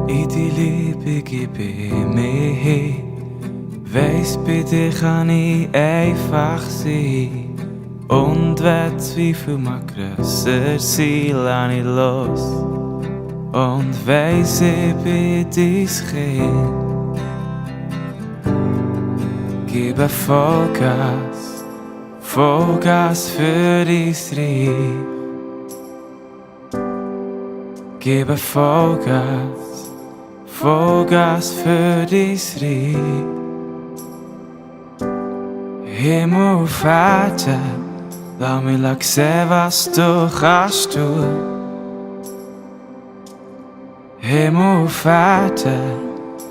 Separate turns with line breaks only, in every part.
In die Liebe gebe ich mich hin. Weiss, bei dir kann ich einfach sein. Und wenn Zweifel mal grösser sein, lass ich los. Und weiss, ich bin dein Kind. Gebe Vollgas, Vollgas für dein Reich. Gebe Vollgas, Vollgas für dein Reich. Himmel auf Erden, lass mich sehen, was du kannst tun. Himmel auf Erden,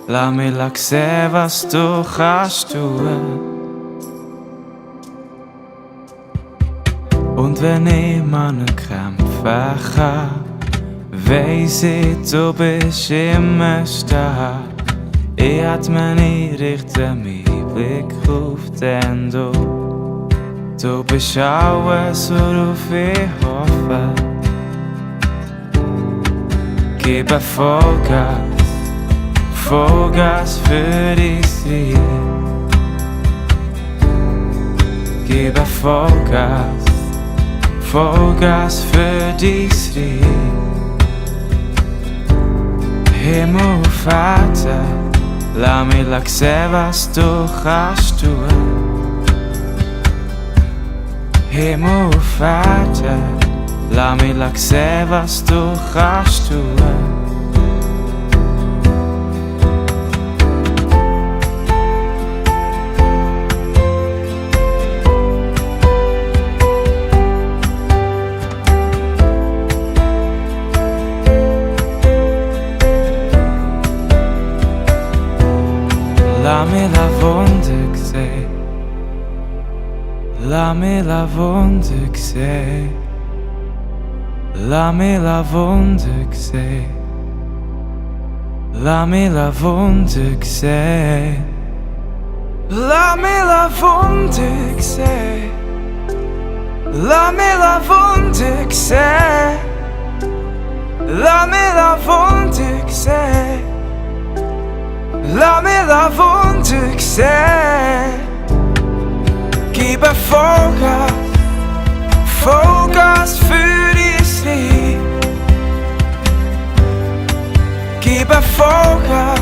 lass mich sehen, was du kannst tun. Und wenn ich Mann kämpfen kann, weiss ich, du bist immer stark. Ich atme nie, richte meinen Blick auf den Du bist alles, worauf ich hoffe. Gebe Vollgas, Vollgas für dein Reich. Gebe Vollgas, Vollgas für dein Reich. Himmel auf Erden, lass mich sehen, was du kannst tun. Himmel auf Erden, lass mich sehen, was du kannst tun. Lass mich Wunder sehen. Lass mich Wunder sehen. Lass mich Wunder sehen. Lass mich Wunder sehen. Lass mich Wunder sehen. Lass mich Wunder sehen. Lass mich Wunder sehen. Lass mich Wunder sehen. Gebe Vollgas, Vollgas für dein Reich. Gebe Vollgas,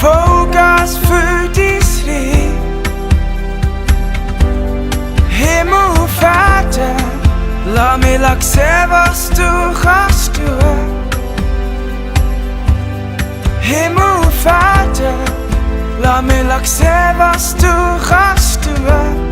Vollgas für dein Reich. Himmel auf Erden, lass mich sehen, was du kannst tun. Himmel auf Erden, lass mich sehen, was du kannst tun.